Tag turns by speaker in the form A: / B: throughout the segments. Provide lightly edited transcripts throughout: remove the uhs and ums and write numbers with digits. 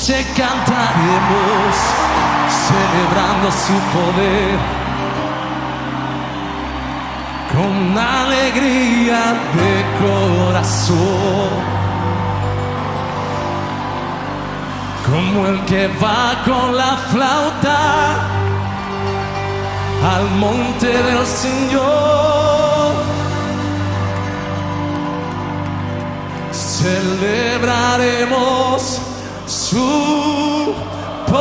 A: noche cantaremos, celebrando su poder, con alegría de corazón, como el que va con la flauta al monte del Señor. Celebraremos su poder.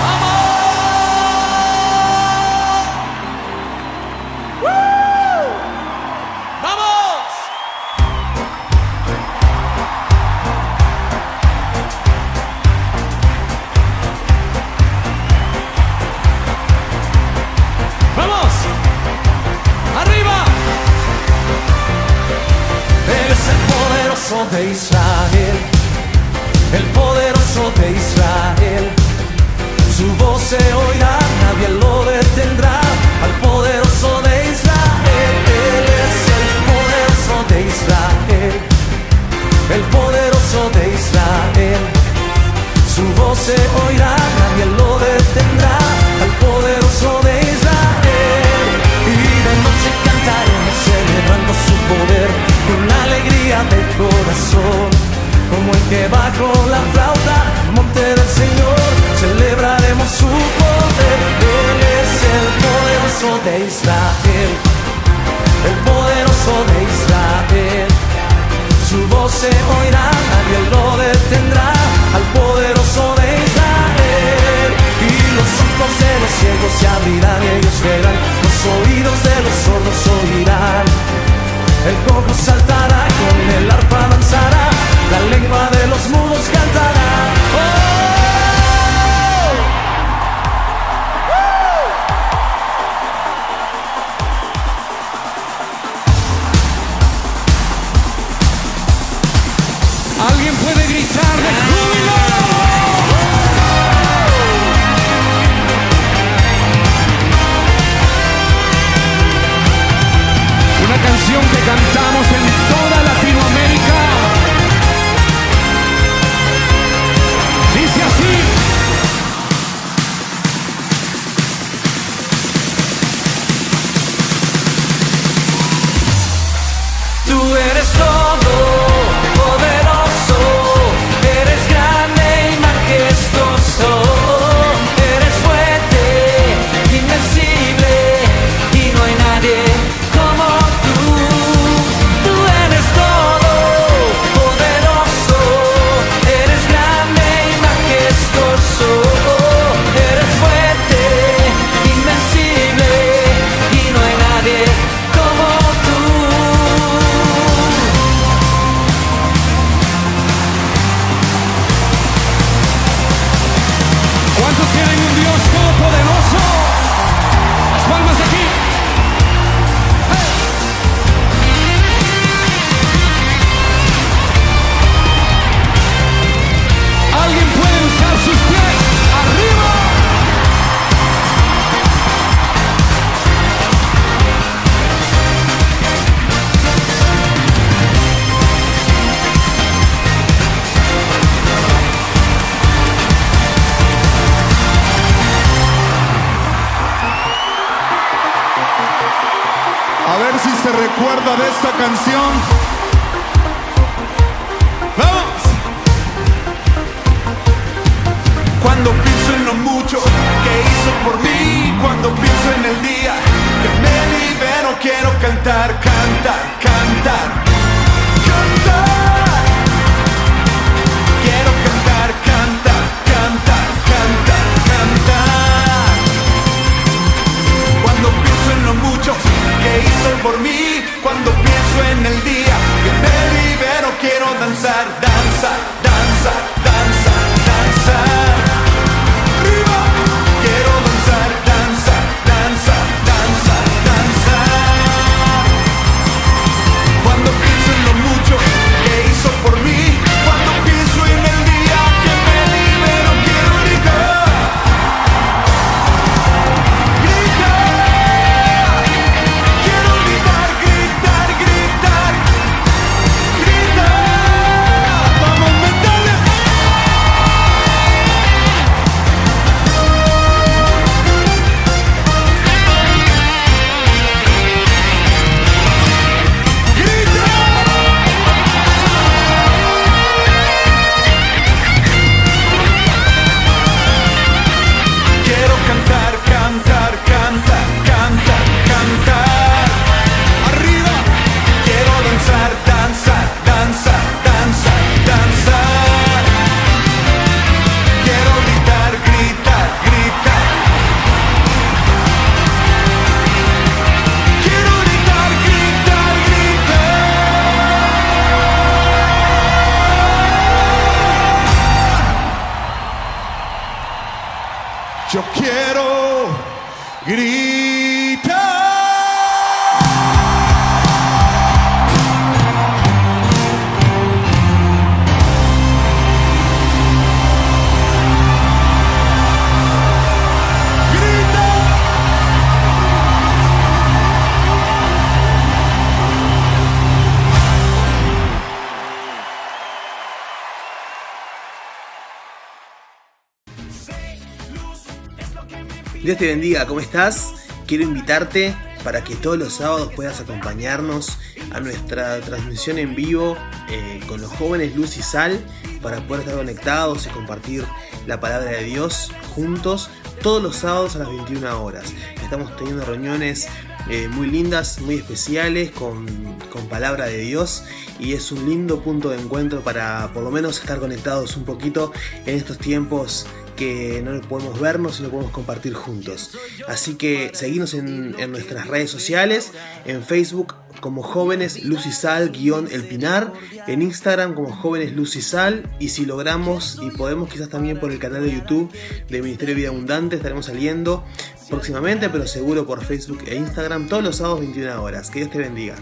A: ¡Vamos! ¡Woo! ¡Vamos! ¡Vamos! ¡Arriba! Él es el poderoso de Israel, el poderoso de Israel. Su voz se oirá, nadie lo detendrá. Al poderoso de Israel, Él es el poderoso de Israel, el poderoso de Israel. Su voz se oirá, nadie lo detendrá. Al poderoso de Israel. Y de noche cantaremos celebrando su poder, con alegría del corazón, como el que va con la flauta al monte del Señor. Celebraremos su poder. Él es el poderoso de Israel, el poderoso de Israel. Su voz se oirá, nadie lo detendrá. Al poderoso de Israel. Y los ojos de los ciegos se abrirán y ellos verán, los oídos de los sordos oirán. El cojo saltará, con el arpa danzará, la lengua de los mudos cantará. ¡Oh! ¿Alguien puede gritar de júbilo? Una canción que cantamos en toda Latinoamérica. Dice así. Tú eres todo poderoso, eres grande y majestuoso, eres fuerte, invencible, y no hay nadie como tú. Tú eres todo poderoso, eres grande y majestuoso, eres fuerte, invencible, y no hay nadie como tú. ¿Cuántos tienen un Dios todopoderoso? Las palmas aquí. ¡Hey! ¿Alguien puede usar sus pies? ¡Arriba!
B: A ver si se recuerda de esta canción. ¡Vamos! Cuando pienso en lo mucho que hizo por mí, cuando pienso en el día que me libero, quiero cantar, cantar, cantar, cantar. Quiero cantar, cantar, cantar, cantar, cantar. Cuando pienso en lo mucho que hizo por mí, cuando pienso en el día que me libero, quiero danzar, danzar, danzar, danzar, danzar. ¡Arriba! Quiero danzar, danzar, danzar, danzar, danzar. Cuando pienso en lo mucho que hizo por mí, cuando pienso en el día que me libero, quiero gritar. Gritar. Quiero gritar, gritar, gritar.
C: Dios te bendiga, ¿cómo estás? Quiero invitarte para que todos los sábados puedas acompañarnos a nuestra transmisión en vivo con los jóvenes Luz y Sal, para poder estar conectados y compartir la palabra de Dios juntos todos los sábados a las 21 horas. Estamos teniendo reuniones muy lindas, muy especiales, con palabra de Dios, y es un lindo punto de encuentro para por lo menos estar conectados un poquito en estos tiempos que no podemos vernos y no podemos compartir juntos. Así que seguinos en nuestras redes sociales, en Facebook como Jóvenes Luz y Sal _El Pinar, en Instagram como Jóvenes Luz y Sal, y si logramos y podemos, quizás también por el canal de YouTube de Ministerio Vida Abundante estaremos saliendo próximamente, pero seguro por Facebook e Instagram todos los sábados 21 horas. Que Dios te bendiga.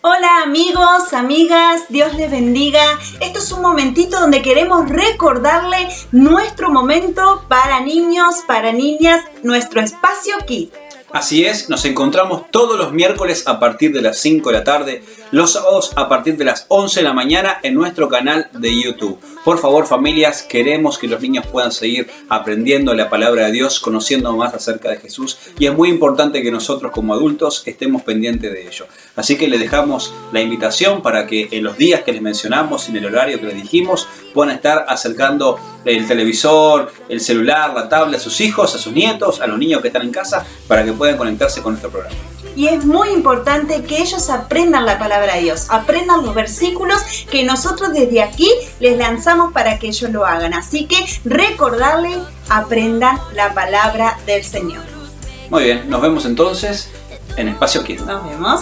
D: Hola amigos, amigas, Dios les bendiga. Esto es un momentito donde queremos recordarle nuestro momento para niños, para niñas, nuestro espacio Kids.
E: Así es, nos encontramos todos los miércoles a partir de las 5 de la tarde, los sábados a partir de las 11 de la mañana en nuestro canal de YouTube. Por favor, familias, queremos que los niños puedan seguir aprendiendo la palabra de Dios, conociendo más acerca de Jesús, y es muy importante que nosotros como adultos estemos pendientes de ello. Así que les dejamos la invitación para que en los días que les mencionamos, en el horario que les dijimos, puedan estar acercando el televisor, el celular, la tablet a sus hijos, a sus nietos, a los niños que están en casa, para que puedan conectarse con nuestro programa.
D: Y es muy importante que ellos aprendan la palabra de Dios, aprendan los versículos que nosotros desde aquí les lanzamos para que ellos lo hagan. Así que recordarles, aprendan la palabra del Señor.
E: Muy bien, nos vemos entonces en Espacio Kids.
D: Nos vemos.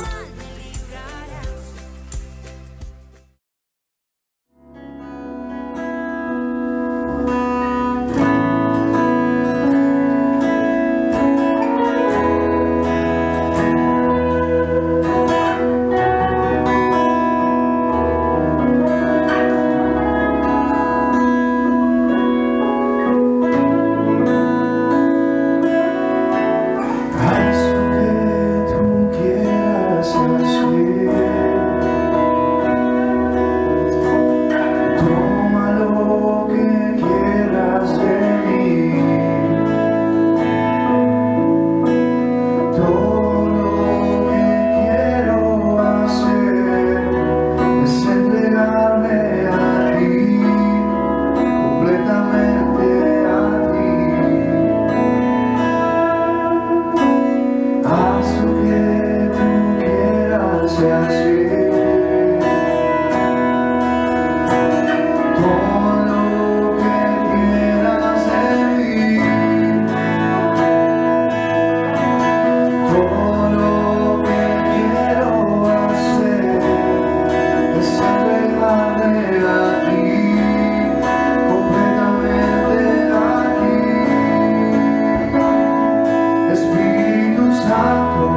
B: Espíritu Santo,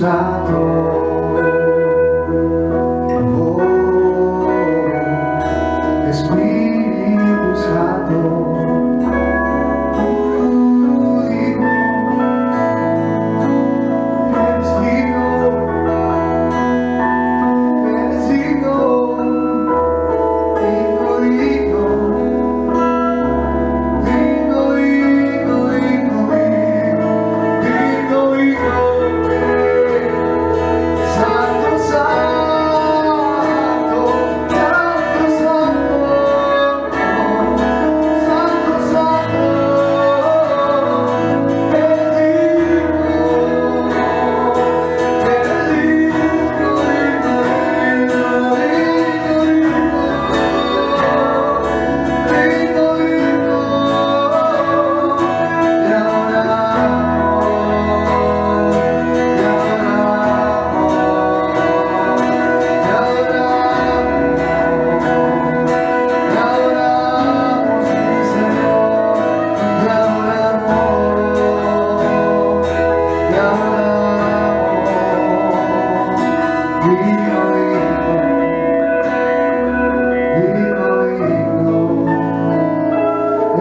A: Santo, oh, Espíritu Santo, eres digno, eres digno, digno, digno, digno, digno, digno, digno, digno. Santo, santo, santo, santo, santo, santo, eres digno,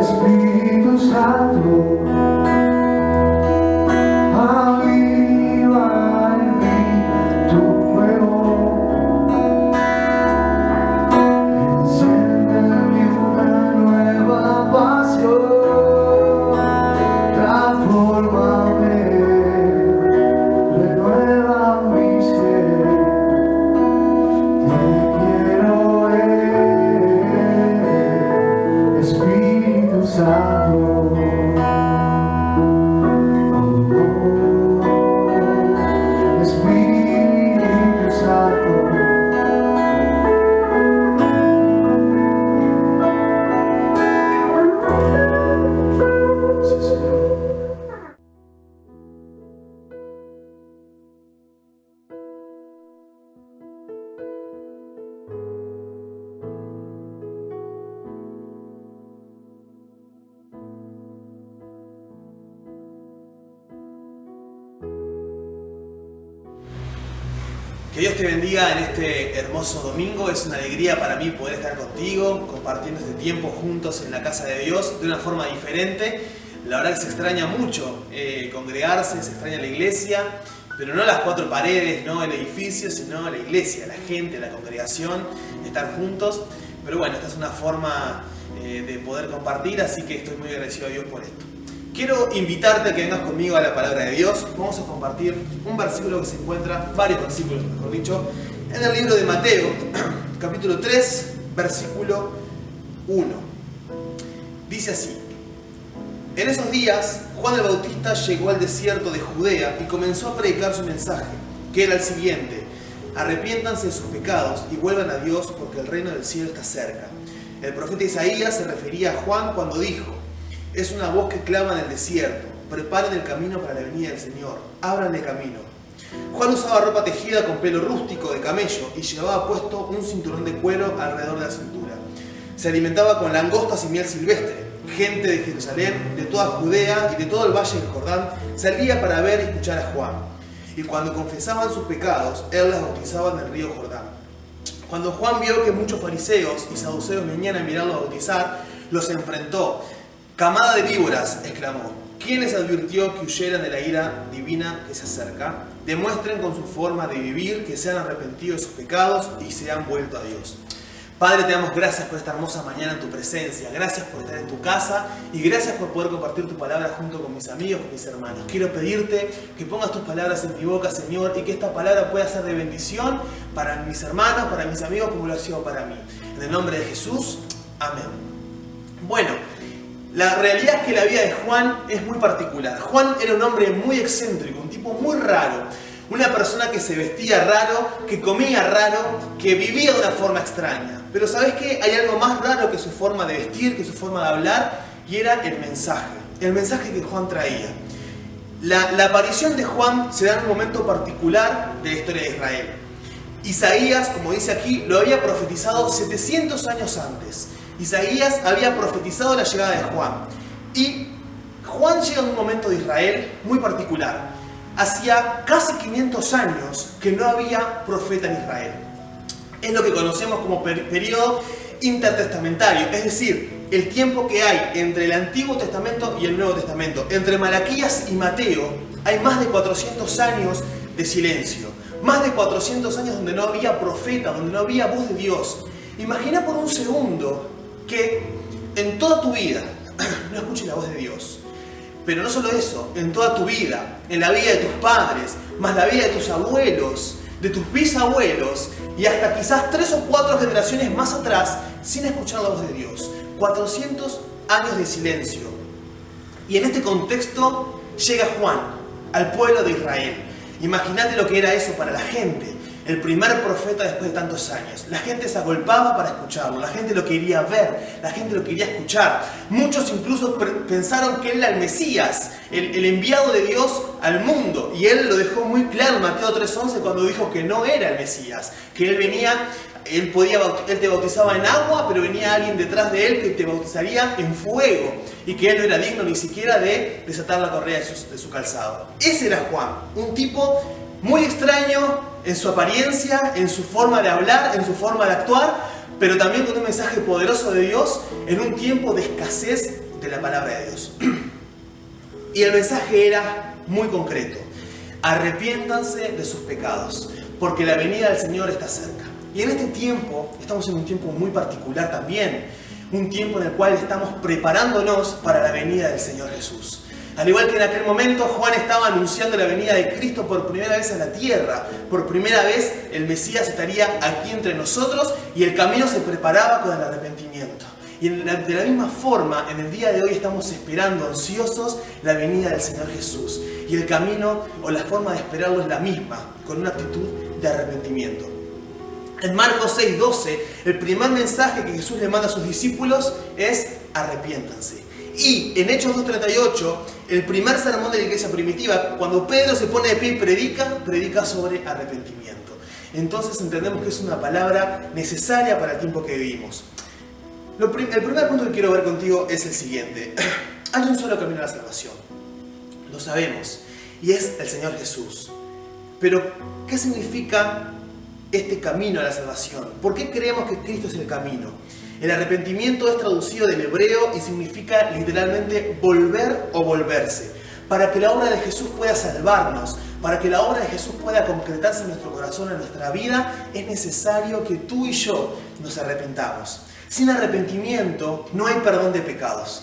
A: Espíritu Santo, aviva en mí tu fuego, enciende en mí una nueva pasión, transfórmame, renueva mi ser, te quiero Espíritu Santo, Espíritu Santo. Sí, Señor.
C: Que Dios te bendiga en este hermoso domingo. Es una alegría para mí poder estar contigo, compartiendo este tiempo juntos en la casa de Dios de una forma diferente. La verdad que se extraña mucho congregarse, se extraña la iglesia, pero no las cuatro paredes, no el edificio, sino la iglesia, la gente, la congregación, estar juntos. Pero bueno, esta es una forma de poder compartir, así que estoy muy agradecido a Dios por esto. Quiero invitarte a que vengas conmigo a la palabra de Dios. Vamos a compartir un versículo que se encuentra, varios versículos mejor dicho, en el libro de Mateo, capítulo 3, versículo 1. Dice así: en esos días, Juan el Bautista llegó al desierto de Judea y comenzó a predicar su mensaje, que era el siguiente: arrepiéntanse de sus pecados y vuelvan a Dios, porque el reino del cielo está cerca. El profeta Isaías se refería a Juan cuando dijo: es una voz que clama en el desierto, preparen el camino para la venida del Señor, ábranle camino. Juan usaba ropa tejida con pelo rústico de camello y llevaba puesto un cinturón de cuero alrededor de la cintura. Se alimentaba con langostas y miel silvestre. Gente de Jerusalén, de toda Judea y de todo el valle del Jordán salía para ver y escuchar a Juan. Y cuando confesaban sus pecados, él las bautizaba en el río Jordán. Cuando Juan vio que muchos fariseos y saduceos venían a mirarlo a bautizar, los enfrentó. «Camada de víboras», exclamó, ¿quién les advirtió que huyeran de la ira divina que se acerca? Demuestren con su forma de vivir que se han arrepentido de sus pecados y se han vuelto a Dios. Padre, te damos gracias por esta hermosa mañana en tu presencia. Gracias por estar en tu casa y gracias por poder compartir tu palabra junto con mis amigos, con mis hermanos. Quiero pedirte que pongas tus palabras en mi boca, Señor, y que esta palabra pueda ser de bendición para mis hermanos, para mis amigos, como lo ha sido para mí. En el nombre de Jesús, amén. Bueno, la realidad es que la vida de Juan es muy particular. Juan era un hombre muy excéntrico, un tipo muy raro. Una persona que se vestía raro, que comía raro, que vivía de una forma extraña. Pero ¿sabes qué? Hay algo más raro que su forma de vestir, que su forma de hablar, y era el mensaje que Juan traía. La aparición de Juan se da en un momento particular de la historia de Israel. Isaías, como dice aquí, lo había profetizado 700 años antes. Isaías había profetizado la llegada de Juan. Y Juan llega en un momento de Israel muy particular. hacía casi 500 años que no había profeta en Israel. Es lo que conocemos como periodo intertestamentario, es decir, el tiempo que hay entre el Antiguo Testamento y el Nuevo Testamento. Entre Malaquías y Mateo hay más de 400 años de silencio, más de 400 años donde no había profeta, donde no había voz de Dios. Imagina por un segundo que en toda tu vida no escuches la voz de Dios. Pero no solo eso, en toda tu vida, en la vida de tus padres, más la vida de tus abuelos, de tus bisabuelos y hasta quizás 3 o 4 generaciones más atrás, sin escuchar la voz de Dios. 400 años de silencio. Y en este contexto llega Juan al pueblo de Israel. Imagínate lo que era eso para la gente. El primer profeta después de tantos años. La gente se agolpaba para escucharlo, la gente lo quería ver, la gente lo quería escuchar. Muchos incluso pensaron que él era el Mesías, el enviado de Dios al mundo. Y él lo dejó muy claro en Mateo 3:11 cuando dijo que no era el Mesías, que él venía, él te bautizaba en agua, pero venía alguien detrás de él que te bautizaría en fuego. Y que él no era digno ni siquiera de desatar la correa de su calzado. Ese era Juan, un tipo muy extraño en su apariencia, en su forma de hablar, en su forma de actuar, pero también con un mensaje poderoso de Dios en un tiempo de escasez de la palabra de Dios. Y el mensaje era muy concreto: arrepiéntanse de sus pecados, porque la venida del Señor está cerca. Y en este tiempo, estamos en un tiempo muy particular también, un tiempo en el cual estamos preparándonos para la venida del Señor Jesús. Al igual que en aquel momento, Juan estaba anunciando la venida de Cristo por primera vez a la tierra. Por primera vez el Mesías estaría aquí entre nosotros y el camino se preparaba con el arrepentimiento. Y de la misma forma, en el día de hoy estamos esperando ansiosos la venida del Señor Jesús. Y el camino o la forma de esperarlo es la misma, con una actitud de arrepentimiento. En Marcos 6:12, el primer mensaje que Jesús le manda a sus discípulos es: arrepiéntanse. Y en Hechos 2:38, el primer sermón de la iglesia primitiva, cuando Pedro se pone de pie y predica sobre arrepentimiento. Entonces entendemos que es una palabra necesaria para el tiempo que vivimos. El primer punto que quiero ver contigo es el siguiente. Hay un solo camino a la salvación. Lo sabemos. Y es el Señor Jesús. Pero, ¿qué significa este camino a la salvación? ¿Por qué creemos que Cristo es el camino? El arrepentimiento es traducido del hebreo y significa literalmente volver o volverse. Para que la obra de Jesús pueda salvarnos, para que la obra de Jesús pueda concretarse en nuestro corazón, en nuestra vida, es necesario que tú y yo nos arrepentamos. Sin arrepentimiento no hay perdón de pecados.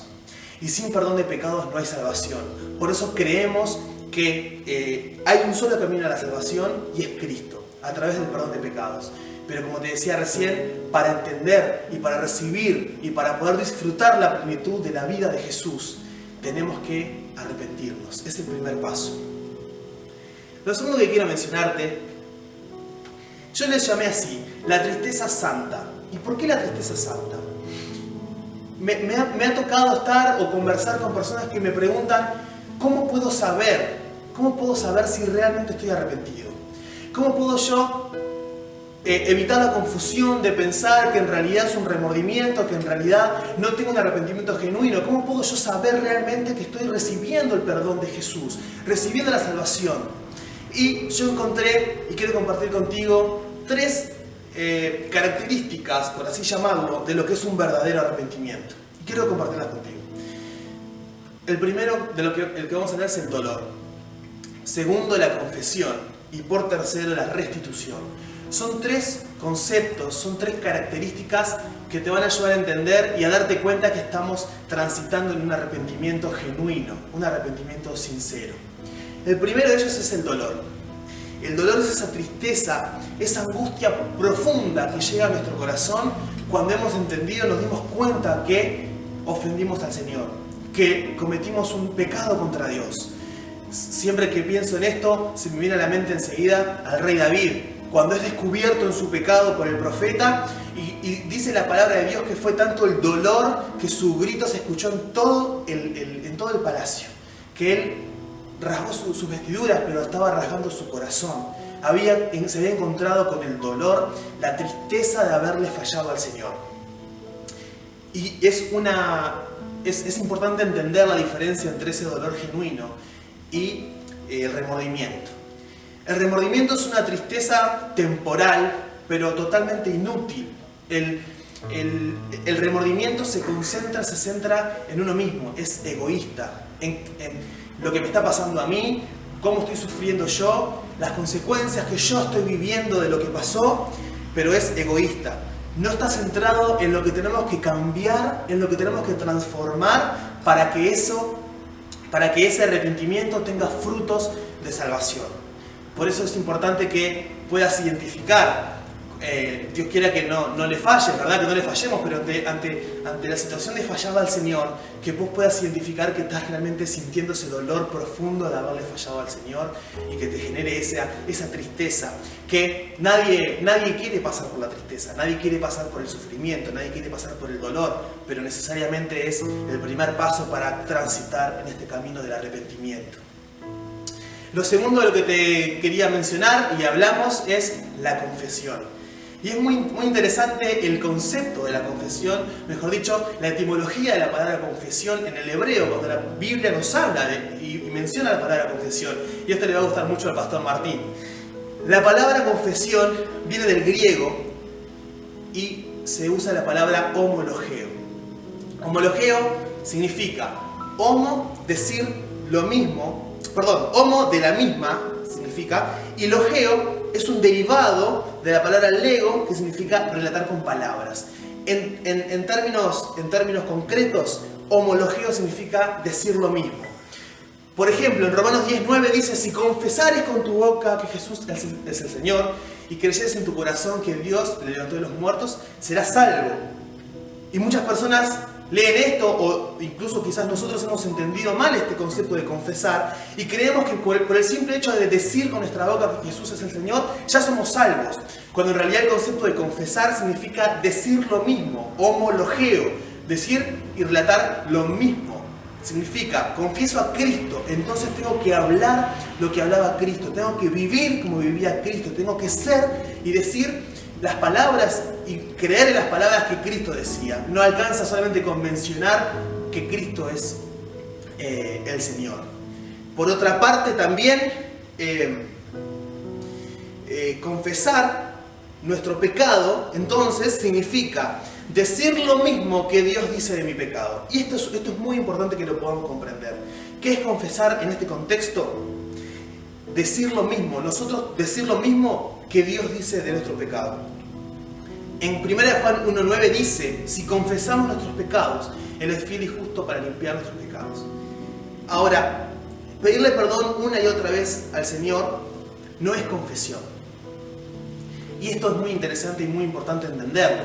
C: Y sin perdón de pecados no hay salvación. Por eso creemos que hay un solo camino a la salvación y es Cristo, a través del perdón de pecados. Pero como te decía recién, para entender y para recibir y para poder disfrutar la plenitud de la vida de Jesús, tenemos que arrepentirnos. Es el primer paso. Lo segundo que quiero mencionarte, yo le llamé así, la tristeza santa. ¿Y por qué la tristeza santa? Me ha tocado estar o conversar con personas que me preguntan: ¿cómo puedo saber si realmente estoy arrepentido? ¿Cómo puedo yo evitar la confusión de pensar que en realidad es un remordimiento, que en realidad no tengo un arrepentimiento genuino? ¿Cómo puedo yo saber realmente que estoy recibiendo el perdón de Jesús, recibiendo la salvación? Y yo encontré, y quiero compartir contigo, 3 características, por así llamarlo, de lo que es un verdadero arrepentimiento. Y quiero compartirlas contigo. El primero, el que vamos a hablar, es el dolor. Segundo, la confesión. Y por tercero, la restitución. Son 3 conceptos, son 3 características que te van a ayudar a entender y a darte cuenta que estamos transitando en un arrepentimiento genuino, un arrepentimiento sincero. El primero de ellos es el dolor. El dolor es esa tristeza, esa angustia profunda que llega a nuestro corazón cuando hemos entendido, nos dimos cuenta que ofendimos al Señor, que cometimos un pecado contra Dios. Siempre que pienso en esto, se me viene a la mente enseguida al rey David, cuando es descubierto en su pecado por el profeta, y dice la palabra de Dios que fue tanto el dolor que su grito se escuchó en todo el palacio, que él rasgó sus vestiduras, pero estaba rasgando su corazón. Se había encontrado con el dolor, la tristeza de haberle fallado al Señor. Y es importante entender la diferencia entre ese dolor genuino y el remordimiento. El remordimiento es una tristeza temporal, pero totalmente inútil. El remordimiento se centra en uno mismo, es egoísta, en lo que me está pasando a mí, cómo estoy sufriendo yo, las consecuencias que yo estoy viviendo de lo que pasó, pero es egoísta. No está centrado en lo que tenemos que cambiar, en lo que tenemos que transformar para que ese arrepentimiento tenga frutos de salvación. Por eso es importante que puedas identificar. Dios quiera que no le falles, ¿verdad? Que no le fallemos, pero ante la situación de fallarle al Señor, que vos puedas identificar que estás realmente sintiendo ese dolor profundo de haberle fallado al Señor y que te genere esa tristeza, que nadie quiere pasar por la tristeza, nadie quiere pasar por el sufrimiento, nadie quiere pasar por el dolor, pero necesariamente es el primer paso para transitar en este camino del arrepentimiento. Lo segundo de lo que te quería mencionar y hablamos es la confesión. Y es muy interesante el concepto de la confesión, mejor dicho, la etimología de la palabra confesión en el hebreo, cuando la Biblia nos habla y menciona la palabra confesión. Y esto le va a gustar mucho al pastor Martín. La palabra confesión viene del griego y se usa la palabra homologeo. Homologeo significa homo, decir lo mismo, homo de la misma significa, y logeo es un derivado de la palabra lego, que significa relatar con palabras. En términos concretos, homologeo significa decir lo mismo. Por ejemplo, en Romanos 10:9 dice: si confesares con tu boca que Jesús es el Señor y creyeres en tu corazón que Dios le levantó de los muertos, serás salvo. Y muchas personas leen esto, o incluso quizás nosotros hemos entendido mal este concepto de confesar y creemos que por el simple hecho de decir con nuestra boca que Jesús es el Señor, ya somos salvos. Cuando en realidad el concepto de confesar significa decir lo mismo, homologeo, decir y relatar lo mismo. Significa, confieso a Cristo, entonces tengo que hablar lo que hablaba Cristo, tengo que vivir como vivía Cristo, tengo que ser y decir las palabras y creer en las palabras que Cristo decía. No alcanza solamente con mencionar que Cristo es el Señor. Por otra parte también confesar nuestro pecado entonces significa decir lo mismo que Dios dice de mi pecado. Y esto es muy importante que lo podamos comprender. ¿Qué es confesar en este contexto? Decir lo mismo, nosotros decir lo mismo que Dios dice de nuestro pecado. En 1 Juan 1:9 dice: si confesamos nuestros pecados, Él es fiel y justo para limpiar nuestros pecados. Ahora, pedirle perdón una y otra vez al Señor no es confesión. Y esto es muy interesante y muy importante entenderlo.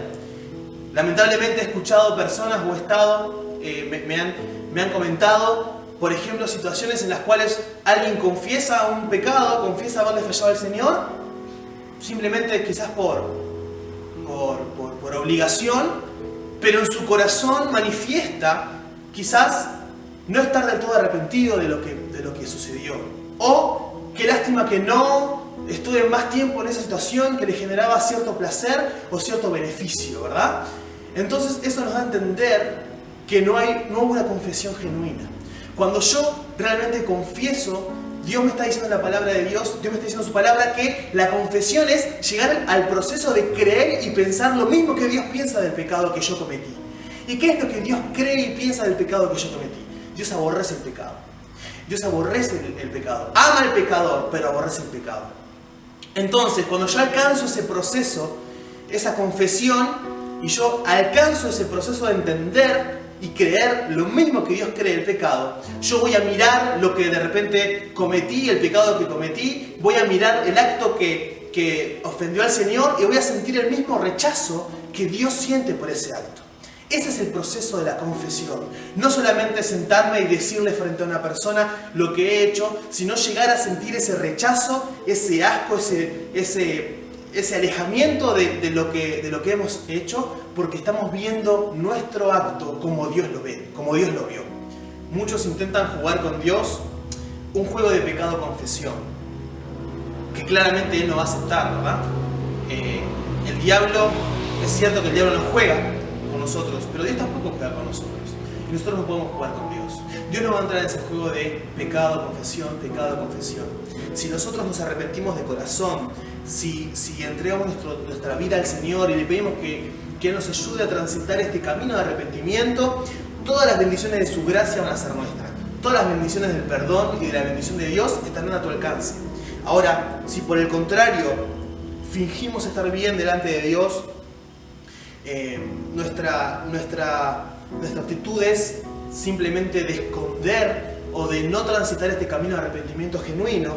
C: Lamentablemente he escuchado personas o he estado, me han comentado, por ejemplo, situaciones en las cuales alguien confiesa un pecado, confiesa haberle fallado al Señor, simplemente quizás por obligación, pero en su corazón manifiesta quizás no estar del todo arrepentido de lo que sucedió. O qué lástima que no estuve más tiempo en esa situación que le generaba cierto placer o cierto beneficio, ¿verdad? Entonces eso nos da a entender que no hubo una confesión genuina. Cuando yo realmente confieso, Dios me está diciendo en la palabra de Dios, Dios me está diciendo en su palabra que la confesión es llegar al proceso de creer y pensar lo mismo que Dios piensa del pecado que yo cometí. ¿Y qué es lo que Dios cree y piensa del pecado que yo cometí? Dios aborrece el pecado. Dios aborrece el pecado. Ama al pecador, pero aborrece el pecado. Entonces, cuando yo alcanzo ese proceso, esa confesión, y yo alcanzo ese proceso de entender y creer lo mismo que Dios cree del pecado, yo voy a mirar lo que de repente cometí, el pecado que cometí, voy a mirar el acto que ofendió al Señor y voy a sentir el mismo rechazo que Dios siente por ese acto. Ese es el proceso de la confesión. No solamente sentarme y decirle frente a una persona lo que he hecho, sino llegar a sentir ese rechazo, ese asco, ese alejamiento de lo que hemos hecho, porque estamos viendo nuestro acto como Dios lo ve, como Dios lo vio. Muchos intentan jugar con Dios un juego de pecado-confesión, que claramente Él no va a aceptar, ¿verdad? El diablo, es cierto que el diablo no juega con nosotros, pero Dios tampoco juega con nosotros. Y nosotros no podemos jugar con Dios. Dios no va a entrar en ese juego de pecado, confesión, pecado, confesión. Si nosotros nos arrepentimos de corazón, si entregamos nuestra vida al Señor y le pedimos que Él nos ayude a transitar este camino de arrepentimiento, todas las bendiciones de su gracia van a ser nuestras. Todas las bendiciones del perdón y de la bendición de Dios estarán a tu alcance. Ahora, si por el contrario fingimos estar bien delante de Dios, nuestra actitud es simplemente de esconder o de no transitar este camino de arrepentimiento genuino,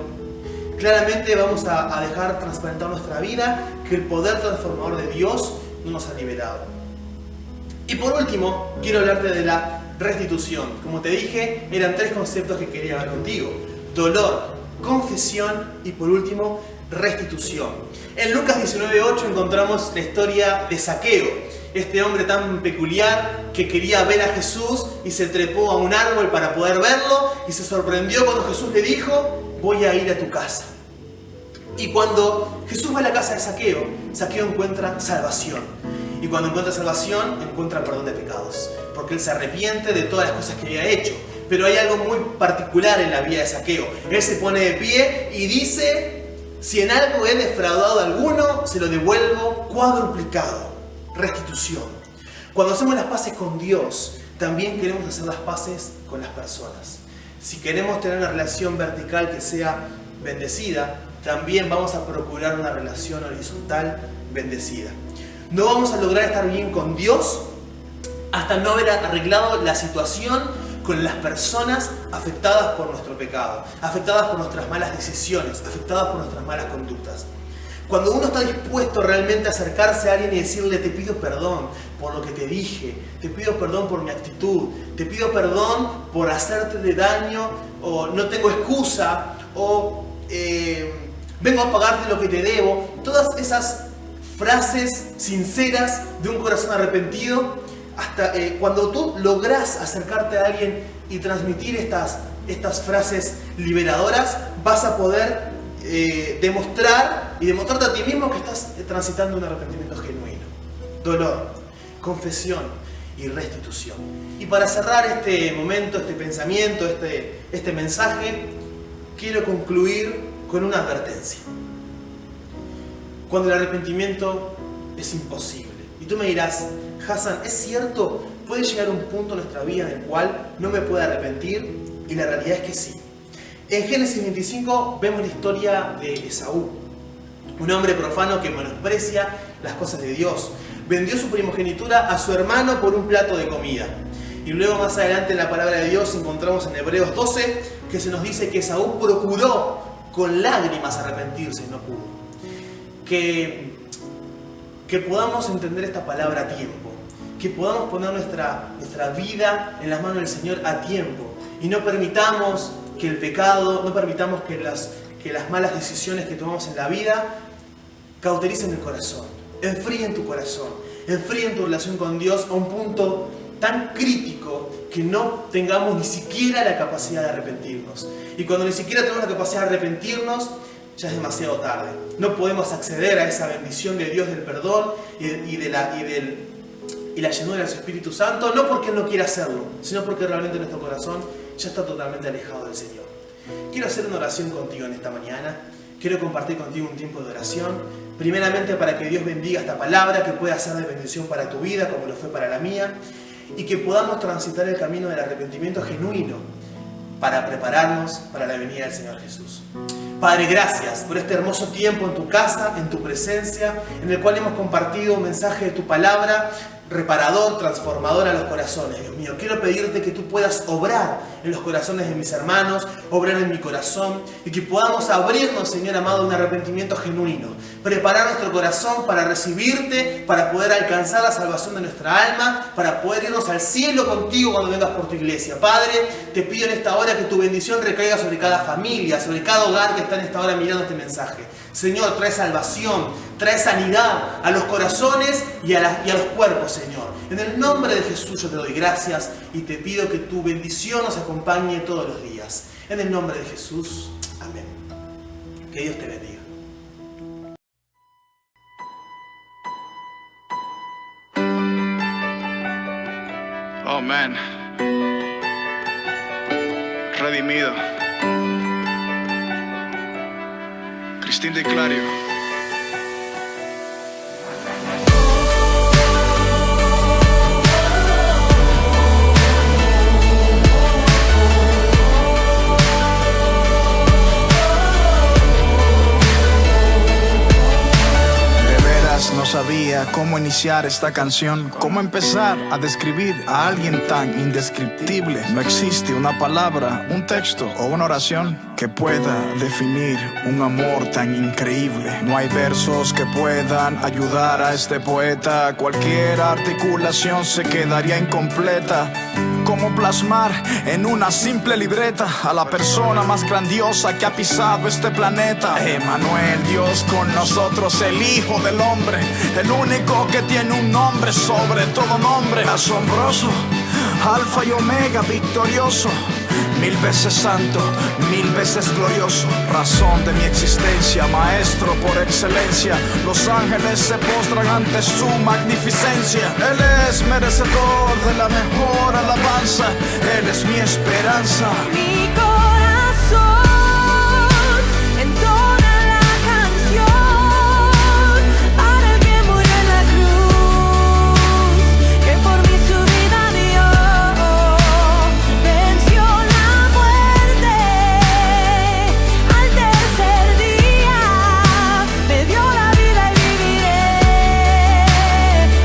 C: claramente vamos a dejar transparentar nuestra vida que el poder transformador de Dios no nos ha liberado. Y por último, quiero hablarte de la restitución. Como te dije, eran 3 conceptos que quería hablar contigo: dolor, confesión y por último, restitución. En Lucas 19:8 encontramos la historia de Zaqueo, este hombre tan peculiar que quería ver a Jesús y se trepó a un árbol para poder verlo y se sorprendió cuando Jesús le dijo: voy a ir a tu casa. Y cuando Jesús va a la casa de Zaqueo, Zaqueo encuentra salvación. Y cuando encuentra salvación, encuentra perdón de pecados, porque él se arrepiente de todas las cosas que había hecho. Pero hay algo muy particular en la vida de Zaqueo. Él se pone de pie y dice: si en algo he defraudado a alguno, se lo devuelvo cuadruplicado. Restitución. Cuando hacemos las paces con Dios, también queremos hacer las paces con las personas. Si queremos tener una relación vertical que sea bendecida, también vamos a procurar una relación horizontal bendecida. No vamos a lograr estar bien con Dios hasta no haber arreglado la situación con las personas afectadas por nuestro pecado, afectadas por nuestras malas decisiones, afectadas por nuestras malas conductas. Cuando uno está dispuesto realmente a acercarse a alguien y decirle: te pido perdón por lo que te dije, te pido perdón por mi actitud, te pido perdón por hacerte de daño, o no tengo excusa, o vengo a pagarte lo que te debo, todas esas frases sinceras de un corazón arrepentido, hasta cuando tú logras acercarte a alguien y transmitir estas frases liberadoras, vas a poder demostrarte a ti mismo que estás transitando un arrepentimiento genuino. Dolor, confesión y restitución. Y para cerrar este momento, este pensamiento, este mensaje, quiero concluir con una advertencia. Cuando el arrepentimiento es imposible. Y tú me dirás: Hassan, ¿es cierto? ¿Puede llegar un punto en nuestra vida en el cual no me pueda arrepentir? Y la realidad es que sí. En Génesis 25 vemos la historia de Esaú, un hombre profano que menosprecia las cosas de Dios. Vendió su primogenitura a su hermano por un plato de comida. Y luego más adelante en la palabra de Dios encontramos en Hebreos 12 que se nos dice que Esaú procuró con lágrimas arrepentirse y no pudo. Que podamos entender esta palabra a tiempo, que podamos poner nuestra vida en las manos del Señor a tiempo y no permitamos que el pecado, no permitamos que las malas decisiones que tomamos en la vida cautericen el corazón, enfríen tu corazón, enfríen tu relación con Dios a un punto tan crítico que no tengamos ni siquiera la capacidad de arrepentirnos. Y cuando ni siquiera tenemos la capacidad de arrepentirnos, ya es demasiado tarde. No podemos acceder a esa bendición de Dios del perdón y la llenura del Espíritu Santo, no porque Él no quiera hacerlo, sino porque realmente nuestro corazón ya está totalmente alejado del Señor. Quiero hacer una oración contigo en esta mañana. Quiero compartir contigo un tiempo de oración. Primeramente para que Dios bendiga esta palabra, que pueda ser de bendición para tu vida como lo fue para la mía, y que podamos transitar el camino del arrepentimiento genuino para prepararnos para la venida del Señor Jesús. Padre, gracias por este hermoso tiempo en tu casa, en tu presencia, en el cual hemos compartido un mensaje de tu palabra reparador, transformador a los corazones. Dios mío, quiero pedirte que tú puedas obrar en los corazones de mis hermanos, obrar en mi corazón, y que podamos abrirnos, Señor amado, a un arrepentimiento genuino, preparar nuestro corazón para recibirte, para poder alcanzar la salvación de nuestra alma, para poder irnos al cielo contigo cuando vengas por tu iglesia. Padre, te pido en esta hora que tu bendición recaiga sobre cada familia, sobre cada hogar que está en esta hora mirando este mensaje. Señor, trae salvación, trae sanidad a los corazones y a los cuerpos, Señor. En el nombre de Jesús yo te doy gracias y te pido que tu bendición nos acompañe todos los días. En el nombre de Jesús, amén. Que Dios te bendiga.
B: Oh man.
F: redimido. Cristín de Clario. No sabía cómo iniciar esta canción, cómo empezar a describir a alguien tan indescriptible. No existe una palabra, un texto o una oración que pueda definir un amor tan increíble. No hay versos que puedan ayudar a este poeta. Cualquier articulación se quedaría incompleta. ¿Cómo plasmar en una simple libreta a la persona más grandiosa que ha pisado este planeta? Emmanuel, Dios con nosotros, el Hijo del Hombre, el único que tiene un nombre sobre todo nombre. Asombroso, Alfa y Omega, victorioso, 1000 veces santo, 1000 veces glorioso. Razón de mi existencia, maestro por excelencia. Los ángeles se postran ante su magnificencia. Él es merecedor de la mejor alabanza. Él es mi esperanza.
G: Mi corazón entona la canción para el que murió en la cruz, que por mí su vida dio. Venció la muerte al tercer día, me dio la vida y viviré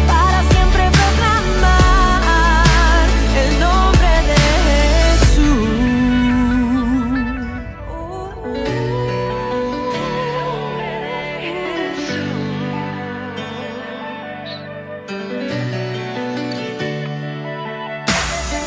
G: para siempre proclamar el nombre de Jesús.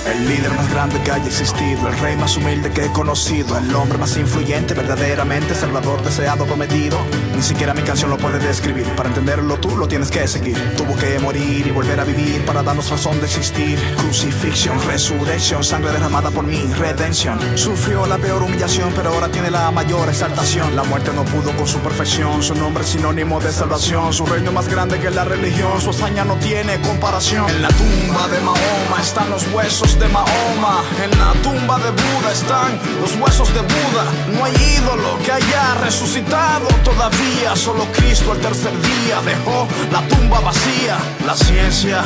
F: El líder más grande que haya existido, el rey más humilde que he conocido, el hombre más influyente, verdaderamente salvador, deseado, prometido. Ni siquiera mi canción lo puede describir. Para entenderlo tú lo tienes que seguir. Tuvo que morir y volver a vivir para darnos razón de existir. Crucifixión, resurrección, sangre derramada por mí, redención. Sufrió la peor humillación, pero ahora tiene la mayor exaltación. La muerte no pudo con su perfección, su nombre es sinónimo de salvación. Su reino más grande que la religión, su hazaña no tiene comparación. En la tumba de Mahoma están los huesos de Mahoma. En la tumba de Buda están los huesos de Buda. No hay ídolo que haya resucitado todavía. Solo Cristo al tercer día dejó la tumba vacía. La ciencia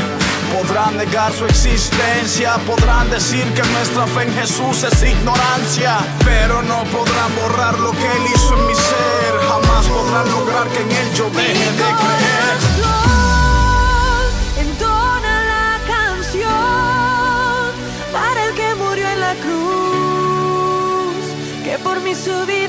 F: podrá negar su existencia, podrán decir que nuestra fe en Jesús es ignorancia, pero no podrán borrar lo que Él hizo en mi ser. Jamás podrán lograr que en Él yo deje de creer.
G: Entona la canción para el que murió en la cruz, que por mí su vida